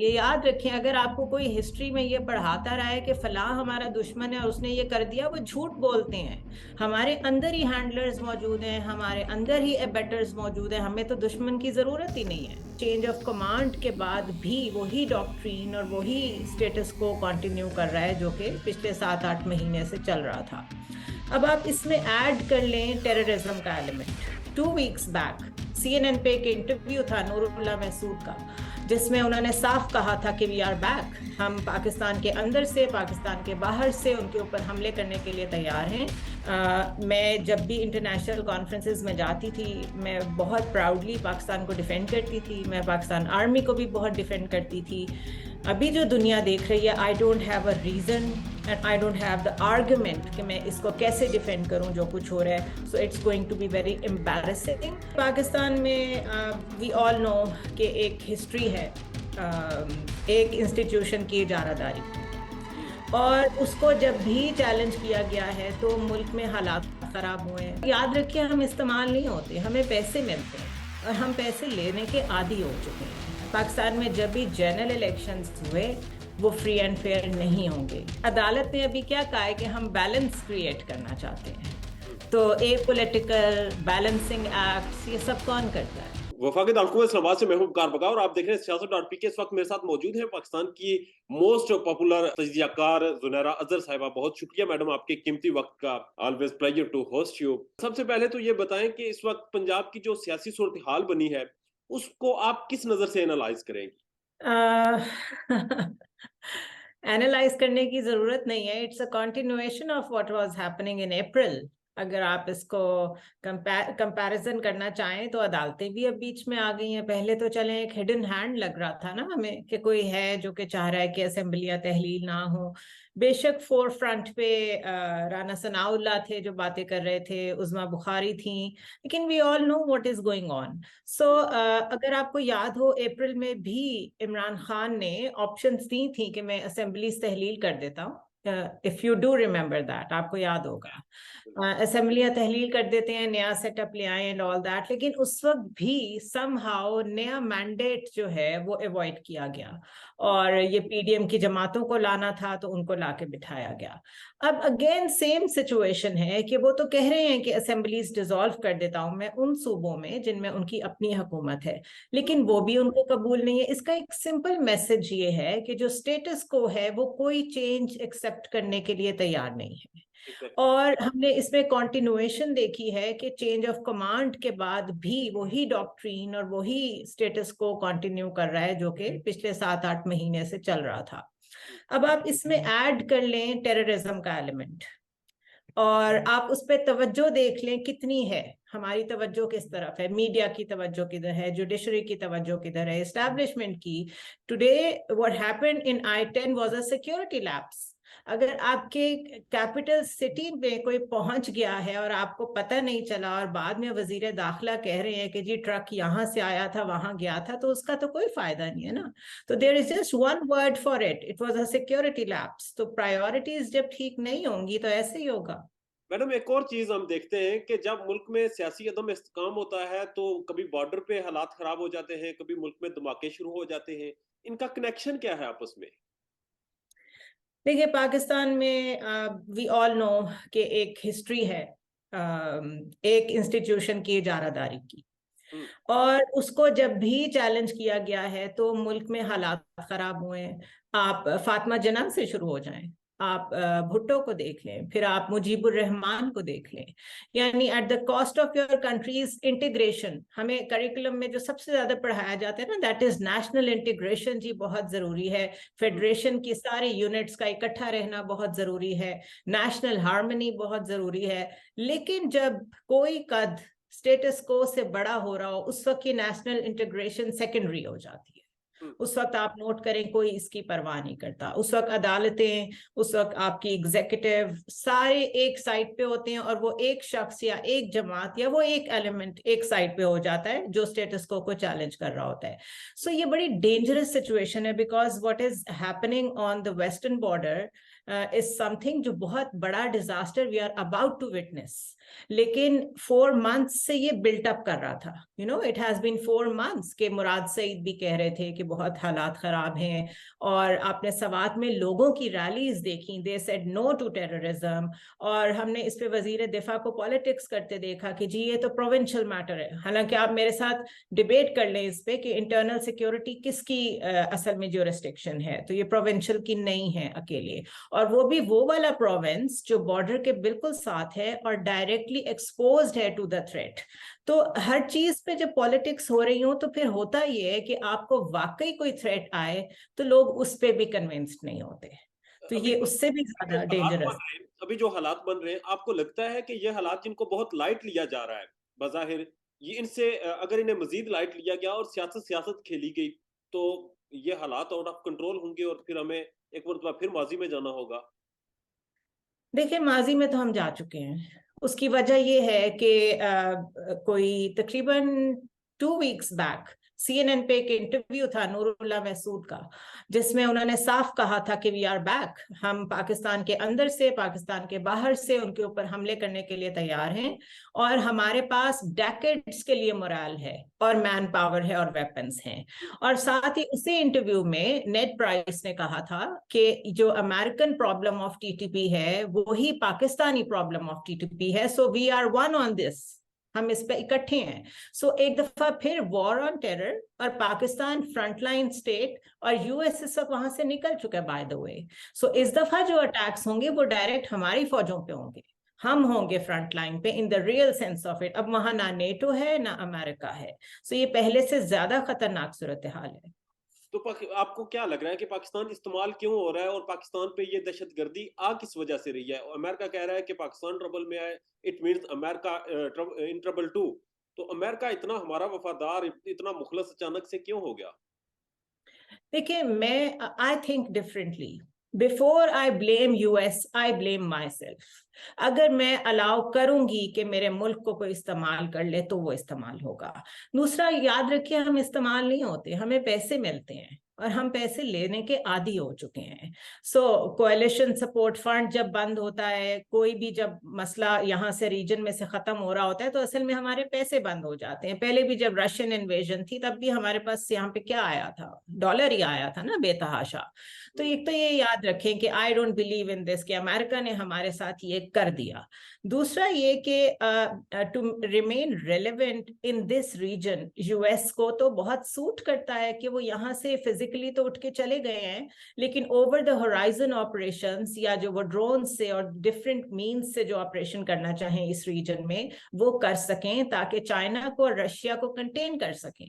یہ یاد رکھیں، اگر آپ کو کوئی ہسٹری میں یہ پڑھاتا رہا ہے کہ فلاں ہمارا دشمن ہے اور اس نے یہ کر دیا، وہ جھوٹ بولتے ہیں. ہمارے اندر ہی ہینڈلرز موجود ہیں، ہمارے اندر ہی ایبیٹرز موجود ہیں، ہمیں تو دشمن کی ضرورت ہی نہیں ہے. چینج آف کمانڈ کے بعد بھی وہی ڈاکٹرین اور وہی اسٹیٹس کو کنٹینیو کر رہا ہے جو کہ پچھلے 7-8 مہینے سے چل رہا تھا. اب آپ اس میں ایڈ کر لیں ٹیررزم کا ایلیمنٹ. 2 ویکس بیک CNN پہ ایک انٹرویو تھا نور اللہ محسود کا، جس میں انہوں نے صاف کہا تھا کہ وی آر بیک، ہم پاکستان کے اندر سے پاکستان کے باہر سے ان کے اوپر حملے کرنے کے لیے تیار ہیں. میں جب بھی انٹرنیشنل کانفرنسز میں جاتی تھی، میں بہت پراؤڈلی پاکستان کو ڈیفینڈ کرتی تھی، میں پاکستان آرمی کو بھی بہت ڈیفینڈ کرتی تھی. ابھی جو دنیا دیکھ رہی ہے، I don't have a reason and I don't have the argument کہ میں اس کو کیسے ڈیفینڈ کروں جو کچھ ہو رہا ہے. So it's going to be very embarrassing. Pakistan میں وی آل نو کہ ایک ہسٹری ہے ایک انسٹیٹیوشن کی اجارہ داری، اور اس کو جب بھی چیلنج کیا گیا ہے تو ملک میں حالات خراب ہوئے ہیں. یاد رکھیے، ہم استعمال نہیں ہوتے، ہمیں پیسے ملتے ہیں اور ہم پیسے لینے کے عادی ہو چکے ہیں. پاکستان میں جب بھی جنرل الیکشنز ہوئے وہ فری اینڈ فیئر نہیں ہوں گے. عدالت نے ابھی کیا کہا ہے کہ ہم بیلنس کریٹ کرنا چاہتے ہیں. تو اے پولیٹیکل بیلنسنگ ایکٹس یہ سب کون کرتا ہے؟ وفاقی دارالحکومت اسلام آباد سے محبوب کار بکا، اور آپ دیکھ رہے ہیں سیاست.pk. اس وقت میرے ساتھ موجود ہیں پاکستان کی موسٹ پاپولر تجزیہ کار زنیرہ اظہر صاحبہ. بہت شکریہ میڈم آپ کے قیمتی وقت کا. Always pleasure to host you. سب سے پہلے تو یہ بتائیں کہ اس وقت پنجاب کی جو سیاسی صورتحال بنی ہے اس کو آپ کس نظر سے انالائز کریں گی؟ اینالائز کرنے کی ضرورت نہیں ہے. It's a continuation of what was happening in April. اگر آپ اس کو کمپیریزن کرنا چاہیں تو عدالتیں بھی اب بیچ میں آ گئی ہیں. پہلے تو چلیں ایک ہڈن ہینڈ لگ رہا تھا نا ہمیں کہ کوئی ہے جو کہ چاہ رہا ہے کہ اسمبلیاں تحلیل نہ ہوں. بے شک فور فرنٹ پہ رانا ثناء اللہ تھے جو باتیں کر رہے تھے، عظمیٰ بخاری تھیں، لیکن وی آل know what is going on. سو اگر آپ کو یاد ہو، اپریل میں بھی عمران خان نے آپشنز دی تھیں کہ میں اسمبلیز تحلیل کر دیتا ہوں. If you do remember that, آپ کو یاد ہوگا. اسمبلیاں تحلیل کر دیتے ہیں، نیا سیٹ اپ لے آئے اینڈ آل دیٹ، لیکن اس وقت بھی سم ہاؤ نیا مینڈیٹ جو ہے وہ ایوائڈ کیا گیا، اور یہ پی ڈی ایم کی جماعتوں کو لانا تھا تو ان کو لا کے بٹھایا گیا. اب اگین سیم سچویشن ہے کہ وہ تو کہہ رہے ہیں کہ اسمبلیز ڈیزالو کر دیتا ہوں میں ان صوبوں میں جن میں ان کی اپنی حکومت ہے، لیکن وہ بھی ان کو قبول نہیں ہے. اس کا ایک سمپل میسج یہ ہے کہ جو اسٹیٹس کو ہے وہ کوئی چینج ایکسپٹ کرنے کے لیے تیار نہیں ہے. اور ہم نے اس میں کنٹینویشن دیکھی ہے کہ چینج آف کمانڈ کے بعد بھی وہی ڈاکٹرین اور وہی اسٹیٹس کو کنٹینیو کر رہا ہے جو کہ پچھلے 7-8 مہینے سے چل رہا تھا. اب آپ اس میں ایڈ کر لیں ٹیررزم کا ایلیمنٹ، اور آپ اس پہ توجہ دیکھ لیں کتنی ہے. ہماری توجہ کس طرف ہے، میڈیا کی توجہ کدھر ہے، جوڈیشری کی توجہ کدھر ہے، اسٹیبلشمنٹ کی. Today what happened in I-10 was a security lapse. اگر آپ کے کیپٹل سٹی میں کوئی پہنچ گیا ہے اور آپ کو پتہ نہیں چلا اور بعد میں وزیر داخلہ کہہ رہے ہیں کہ جی ٹرک یہاں سے آیا تھا وہاں گیا تھا، تو اس کا تو کوئی فائدہ نہیں ہے نا. تو there is just one word for it, it was a security lapse. تو پرائیورٹیز جب ٹھیک نہیں ہوں گی تو ایسے ہی ہوگا. میڈم ایک اور چیز ہم دیکھتے ہیں کہ جب ملک میں سیاسی عدم استحکام ہوتا ہے تو کبھی بارڈر پہ حالات خراب ہو جاتے ہیں، کبھی ملک میں دھماکے شروع ہو جاتے ہیں. ان کا کنیکشن کیا ہے آپس میں؟ دیکھیے، پاکستان میں وی آل نو کہ ایک ہسٹری ہے ایک انسٹیٹیوشن کی اجارہ داری کی، اور اس کو جب بھی چیلنج کیا گیا ہے تو ملک میں حالات خراب ہوئے ہیں. آپ فاطمہ جناح سے شروع ہو جائیں، آپ بھٹو کو دیکھ لیں، پھر آپ مجیب الرحمان کو دیکھ لیں. یعنی at the cost of your country's integration. ہمیں کریکولم میں جو سب سے زیادہ پڑھایا جاتا ہے نا، دیٹ از نیشنل انٹیگریشن. جی بہت ضروری ہے. فیڈریشن کی سارے یونٹس کا اکٹھا رہنا بہت ضروری ہے. نیشنل ہارمنی بہت ضروری ہے. لیکن جب کوئی قد اسٹیٹس کو سے بڑا ہو رہا ہو، اس وقت کی نیشنل انٹیگریشن سیکنڈری ہو جاتی ہے. اس وقت آپ نوٹ کریں کوئی اس کی پرواہ نہیں کرتا. اس وقت عدالتیں، اس وقت آپ کی ایگزیکٹو سارے ایک سائڈ پہ ہوتے ہیں، اور وہ ایک شخص یا ایک جماعت یا وہ ایک ایلیمنٹ ایک سائڈ پہ ہو جاتا ہے جو اسٹیٹس کو چیلنج کر رہا ہوتا ہے. سو یہ بڑی ڈینجرس سچویشن ہے، because what is happening on the western border is something جو بہت بڑا disaster we are about to witness. لیکن 4 months سے یہ built up کر رہا تھا. It has been 4 months کہ مراد سعید بھی کہہ رہے تھے کہ بہت حالات خراب ہیں, اور آپ نے سوات میں لوگوں کی ریلیز دیکھیں, they said no to terrorism, اور ہم نے اس پہ وزیر دفاع کو پالیٹکس کرتے دیکھا کہ جی یہ تو پروونشل میٹر ہے. حالانکہ آپ میرے ساتھ ڈیبیٹ کر لیں اس پہ کہ انٹرنل سیکیورٹی کس کی اصل میں جورسڈکشن ہے, تو یہ پروونشل کی نہیں ہے اکیلے, اور وہ بھی وہ والا پروونس جو بارڈر کے بالکل ساتھ ہے اور ڈائریکٹلی ایکسپوزڈ ہے ٹو دا تھریٹ. تو ہر چیز پہ جب پالیٹکس ہو رہی ہوں تو پھر ہوتا یہ ہے کہ آپ کو واقعی کوئی تھریٹ آئے تو لوگ اس پہ بھی کنونسڈ نہیں ہوتے, تو یہ اس سے بھی زیادہ ڈینجرس. ابھی جو حالات بن رہے ہیں, آپ کو لگتا ہے کہ یہ حالات جن کو بہت لائٹ لیا جا رہا ہے بظاہر, یہ ان سے اگر انہیں مزید لائٹ لیا گیا اور سیاست کھیلی گئی تو یہ حالات آؤٹ آف کنٹرول ہوں گے اور پھر ہمیں ایک مرتبہ پھر ماضی میں جانا ہوگا؟ دیکھیں ماضی میں تو ہم جا چکے ہیں. اس کی وجہ یہ ہے کہ کوئی تقریباً 2 weeks بیک CNN پہ ایک انٹرویو تھا نور اللہ محسود کا, جس میں انہوں نے صاف کہا تھا کہ وی آر بیک, ہم پاکستان کے اندر سے پاکستان کے باہر سے ان کے اوپر حملے کرنے کے لیے تیار ہیں, اور ہمارے پاس ڈیکیڈز کے لیے مورال ہے اور مین پاور ہے اور ویپنز ہیں. اور ساتھ ہی اسی انٹرویو میں نیڈ پرائس نے کہا تھا کہ جو American problem of T T P ہے وہی Pakistani problem of T T P ہے, سو وی آر ون آن دس, ہم اس پہ اکٹھے ہیں. سو ایک دفعہ پھر وار آن ٹیرر, اور پاکستان فرنٹ لائن سٹیٹ, اور یو ایس اس وقت وہاں سے نکل چکا ہے بائی دا وے. سو اس دفعہ جو اٹیکس ہوں گے وہ ڈائریکٹ ہماری فوجوں پہ ہوں گے, ہم ہوں گے فرنٹ لائن پہ in the real sense of it. اب وہاں نہ نیٹو ہے نہ امریکہ ہے, سو یہ پہلے سے زیادہ خطرناک صورتحال ہے. تو آپ کو کیا لگ رہا ہے کہ پاکستان استعمال کیوں ہو رہا ہے, اور پاکستان پہ یہ دہشت گردی کس وجہ سے رہی ہے؟ امریکہ کہہ رہا ہے کہ پاکستان ٹربل میں آئے, it means America in trouble too. تو امریکہ اتنا ہمارا وفادار, اتنا مخلص اچانک سے کیوں ہو گیا؟ دیکھیں میں I think differently. Before I blame U S I blame my self. اگر میں الاؤ کروں گی کہ میرے ملک کو کوئی استعمال کر لے تو وہ استعمال ہوگا. دوسرا یاد رکھیے, ہم استعمال نہیں ہوتے, ہمیں پیسے ملتے ہیں اور ہم پیسے لینے کے عادی ہو چکے ہیں. سو کولیشن سپورٹ فنڈ جب بند ہوتا ہے, کوئی بھی جب مسئلہ یہاں سے ریجن میں سے ختم ہو رہا ہوتا ہے, تو اصل میں ہمارے پیسے بند ہو جاتے ہیں. پہلے بھی جب رشین انویژن تھی تب بھی ہمارے پاس یہاں پہ کیا آیا تھا, ڈالر ہی آیا تھا نا بے تحاشا. تو ایک تو یہ یاد رکھیں کہ آئی ڈونٹ بلیو ان دس کہ امریکہ نے ہمارے ساتھ یہ کر دیا. دوسرا یہ کہ to remain relevant in this region, US ایس کو تو بہت سوٹ کرتا ہے کہ وہ یہاں سے فزیکلی تو اٹھ کے چلے گئے ہیں, لیکن اوور دا ہورائزن آپریشنز یا جو وہ ڈرون سے اور ڈفرینٹ مینز سے جو آپریشن کرنا چاہیں اس ریجن میں وہ کر سکیں, تاکہ چائنا کو اور رشیا کو کنٹین کر سکیں.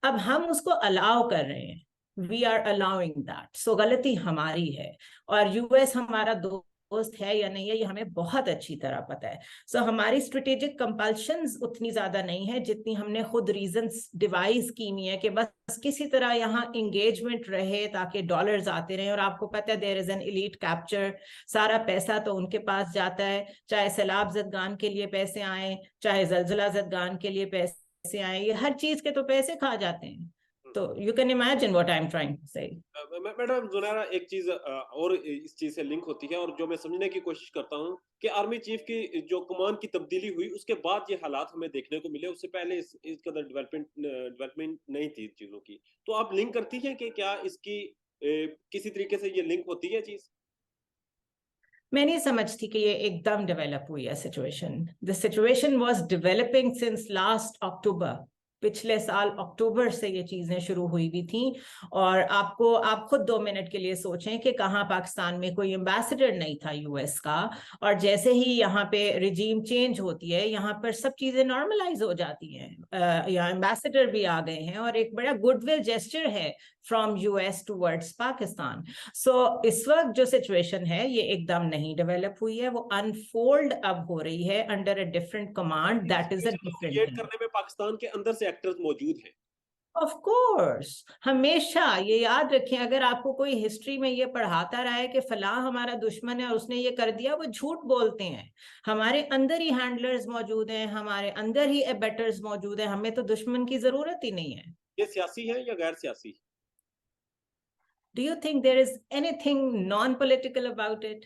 اب ہم اس کو الاؤ کر رہے ہیں, وی آر الاؤنگ دیٹ. سو غلطی ہماری ہے, اور یو ایس ہمارا دوست ہے یا نہیں ہے یہ ہمیں بہت اچھی طرح پتہ ہے. سو ہماری اسٹریٹجک کمپلشنز اتنی زیادہ نہیں ہے جتنی ہم نے خود ریزنز ڈیوائز کی ہوئی ہے کہ بس کسی طرح یہاں انگیجمنٹ رہے تاکہ ڈالرز آتے رہیں. اور آپ کو پتہ ہے دیر از این ایلیٹ کیپچر, سارا پیسہ تو ان کے پاس جاتا ہے, چاہے سیلاب زدگان کے لیے پیسے آئیں, چاہے زلزلہ زدگان کے لیے پیسے آئیں, یہ ہر چیز کے تو پیسے کھا جاتے ہیں. تو you can imagine what I'm trying to say. Madam Zunaira, ایک چیز اور اس چیز سے لنک ہوتی ہے اور جو میں سمجھنے کی کوشش کرتا ہوں کہ آرمی چیف کی جو کمان کی تبدیلی ہوئی اس کے بعد یہ حالات ہمیں دیکھنے کو ملے, اس سے پہلے اس قدر ڈیولپمنٹ نہیں تھی چیزوں کی. تو آپ لنک کرتی ہیں کہ کیا اس کی کسی طریقے سے یہ لنک ہوتی ہے چیز؟ میں نہیں سمجھتی کہ یہ ایک دم ڈیولپ ہوئی ہے situation. The situation was developing since last October. پچھلے سال اکتوبر سے یہ چیزیں شروع ہوئی بھی تھیں. اور آپ خود 2 منٹ کے لیے سوچیں کہ کہاں پاکستان میں کوئی ایمبیسڈر نہیں تھا یو ایس کا, اور جیسے ہی یہاں پہ ریجیم چینج ہوتی ہے یہاں پر سب چیزیں نارملائز ہو جاتی ہیں. یہاں ایمبیسڈر بھی آ گئے ہیں اور ایک بڑا گڈ ول جیسچر ہے from U S towards Pakistan. So اس وقت جو سچویشن ہے یہ ایک دم نہیں ڈیولپ ہوئی ہے, وہ انفولڈ اب ہو رہی ہے under a different command. That is a different کرنے میں پاکستان کے اندر سے ایکٹرز موجود ہیں. آف کورس, ہمیشہ یہ یاد رکھیں, اگر آپ کو کوئی ہسٹری میں یہ پڑھاتا رہا ہے کہ فلاں ہمارا دشمن ہے اور اس نے یہ کر دیا, وہ جھوٹ بولتے ہیں. ہمارے اندر ہی ہینڈلرز موجود ہیں, ہمارے اندر ہی ایبیٹرز موجود ہیں, ہمیں تو دشمن کی ضرورت ہی نہیں ہے. یہ سیاسی ہے یا غیر سیاسی؟ Do you think there is anything non-political about it?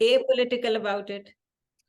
Apolitical about it?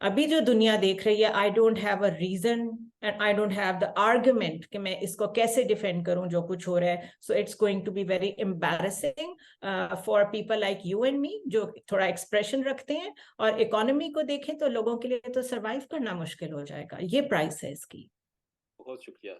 ابھی جو دنیا دیکھ رہی ہے, I don't have a reason and I don't have the argument کہ میں اس کو کیسے ڈیفینڈ کروں جو کچھ ہو رہا ہے. So it's going to be very embarrassing for people like you and me جو تھوڑا ایکسپریشن رکھتے ہیں. اور اکانومی کو دیکھیں تو لوگوں کے لیے تو سروائیو کرنا مشکل ہو جائے گا. یہ پرائس ہے اس کی. بہت شکریہ.